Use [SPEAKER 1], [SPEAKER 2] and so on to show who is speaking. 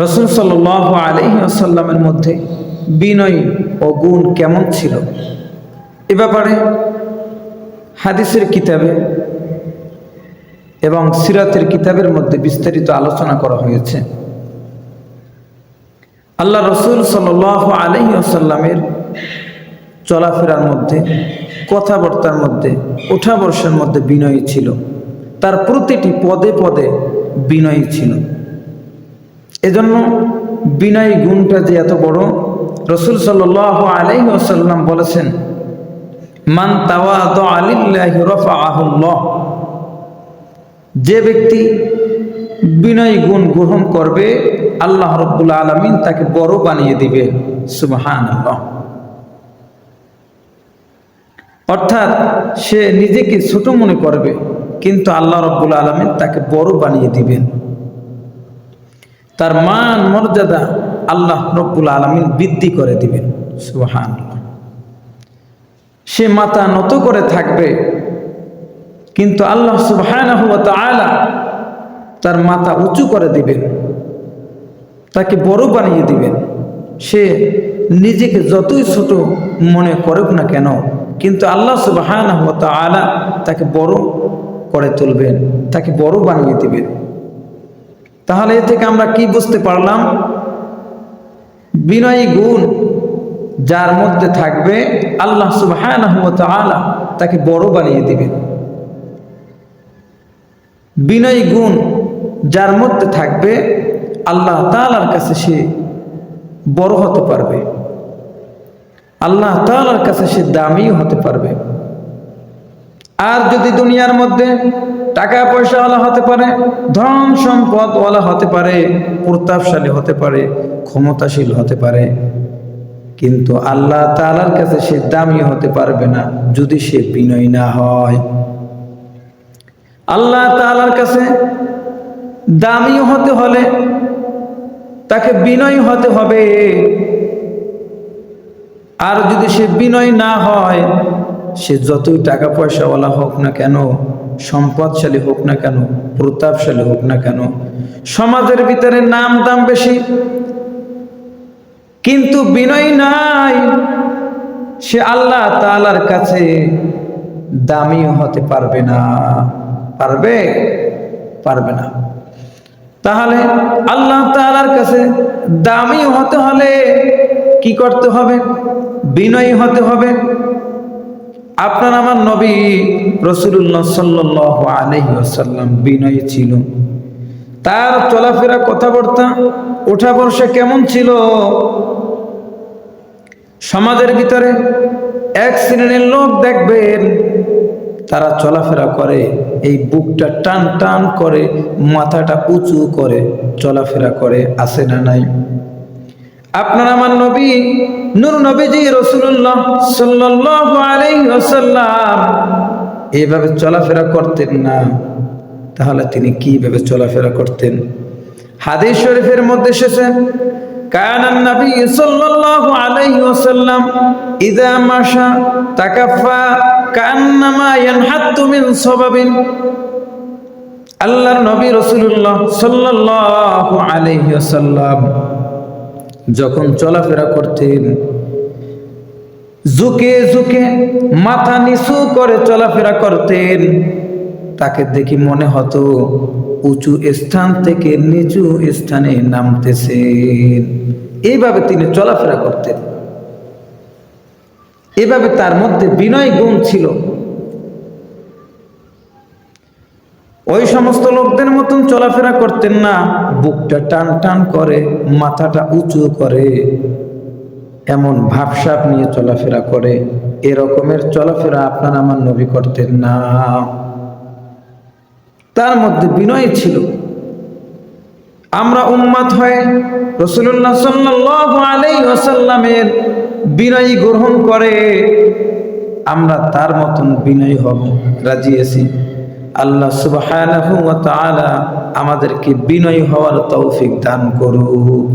[SPEAKER 1] রাসূল সাল্লাল্লাহু আলাইহি ওয়াসাল্লামের মধ্যে বিনয় ও গুণ কেমন ছিল এ ব্যাপারে হাদিসের কিতাবে এবং সিরাতের কিতাবের মধ্যে বিস্তারিত আলোচনা করা হয়েছে। আল্লাহ রাসূল সাল্লাল্লাহু আলাইহি ওয়াসাল্লামের চলাফেরার মধ্যে, কথাবার্তার মধ্যে, ওঠা বসার মধ্যে বিনয় ছিল। তার প্রতিটি পদে পদে বিনয় ছিল। এজন্য বিনয় গুণটা যে এত বড়, রাসূল সাল্লাল্লাহু আলাইহি ওয়াসাল্লাম বলেছেন, মান তাওয়াদা লিল্লাহি রাফাআহুল্লাহ। যে ব্যক্তি বিনয় গুণ গ্রহণ করবে, আল্লাহ রাব্বুল আলামিন তাকে বড় বানিয়ে দিবে। সুবহানাল্লাহ। অর্থাৎ সে নিজেকে ছোট মনে করবে, কিন্তু আল্লাহ রাব্বুল আলামিন তাকে বড় বানিয়ে দিবেন। তার মান মর্যাদা আল্লাহ রাব্বুল আলামিন বৃদ্ধি করে দিবেন। সুবহানাল্লাহ। সে মাথা নত করে থাকবে, কিন্তু আল্লাহ সুবহানাহু ওয়া তাআলা তার মাথা উঁচু করে দিবেন, তাকে বড় বানিয়ে দিবেন। সে নিজেকে যতই ছোট মনে করুক না কেন, কিন্তু আল্লাহ সুবহানাহু ওয়া তাআলা তাকে বড় করে তুলবেন, তাকে বড় বানিয়ে দিবেন। তাহলে এ থেকে আমরা কি বুঝতে পারলাম? বিনয়ী গুণ যার মধ্যে থাকবে, আল্লাহ সুবহানাহু ওয়া তাআলা তাকে বড় বানিয়ে দিবেন। বিনয়ী গুণ যার মধ্যে থাকবে, আল্লাহ তাআলার কাছে সে বড় হতে পারবে, আল্লাহ তাআলার কাছে সে দামি হতে পারবে। আর যদি দুনিয়ার মধ্যে টাকা পয়সাওয়ালা হতে পারে, ধন সম্পদওয়ালা হতে পারে, প্রতাপশালী হতে পারে, ক্ষমতাশীল হতে পারে, কিন্তু আল্লাহ তাআলার কাছে সে দামি হতে পারবে না যদি সে বিনয়ী না হয়। আল্লাহ তাআলার কাছে দামি হতে হলে তাকে বিনয়ী হতে হবে। আর যদি সে বিনয়ী না হয়, সে যতই টাকা পয়সাওয়ালা হোক না কেন, সম্পদশালী হোক না কেন, প্রতাপশালী হোক না কেন, সমাজের ভিতরে নাম দাম বেশি, কিন্তু বিনয়ী নাই, সে আল্লাহ তাআলার কাছে দামি হতে পারবে না। পারবে? পারবে না। তাহলে আল্লাহ তাআলার কাছে দামি হতে হলে কি করতে হবে? বিনয়ী হতে হবে। আপনার আমার নবী রাসূলুল্লাহ সাল্লাল্লাহু আলাইহি ওয়াসাল্লাম বিনয়ী ছিল। তার চলাফেরা, কথাবার্তা, ওঠা বসা কেমন ছিল? সমাজের ভিতরে এক শ্রেণীর লোক দেখবেন, তারা চলাফেরা করে, এই বুকটা টান টান করে, মাথাটা উঁচু করে চলাফেরা করে, আছে না নাই? আপনার আমার নবী নূর নবীজি রাসূলুল্লাহ সাল্লাল্লাহু আলাইহি ওয়াসাল্লাম এইভাবে চলাফেরা করতেন না। তাহলে তিনি কিভাবে চলাফেরা করতেন? হাদিস শরীফের মধ্যে এসেছে, কানান নবী সাল্লাল্লাহু আলাইহি ওয়াসাল্লাম ইযা মাশা তাকাফফা কান্নামা ইয়ানহাতু মিন সাবাবিন। আল্লাহর নবী রাসূলুল্লাহ সাল্লাল্লাহু আলাইহি ওয়াসাল্লাম যখন চলাফেরা করতেন, ঝুঁকে ঝুঁকে মাথা নিচু করে চলাফেরা করতেন, তাকে দেখি মনে হতো উঁচু স্থান থেকে নিচু স্থানে নামতেছেন। এইভাবে তিনি চলাফেরা করতেন। এভাবে তার মধ্যে বিনয় গুণ ছিল। ওই সমস্ত লোকদের মতন চলাফেরা করতেন না, বুকটা টান টান করে, মাথাটা উঁচু করে, এমন ভাবসাব নিয়ে চলাফেরা করে, এরকমের চলাফেরা আপনার আমার নবী করতেন না। তার মধ্যে বিনয় ছিল। আমরা উম্মত হয়ে রাসূলুল্লাহ সাল্লাল্লাহু আলাইহি ওয়াসাল্লামের বিনয় গ্রহণ করে আমরা তার মতন বিনয়ী হব, রাজি আছি। আল্লাহ সুবহানাহু ওয়া তাআলা আমাদেরকে বিনয়ী হওয়ার তৌফিক দান করুন।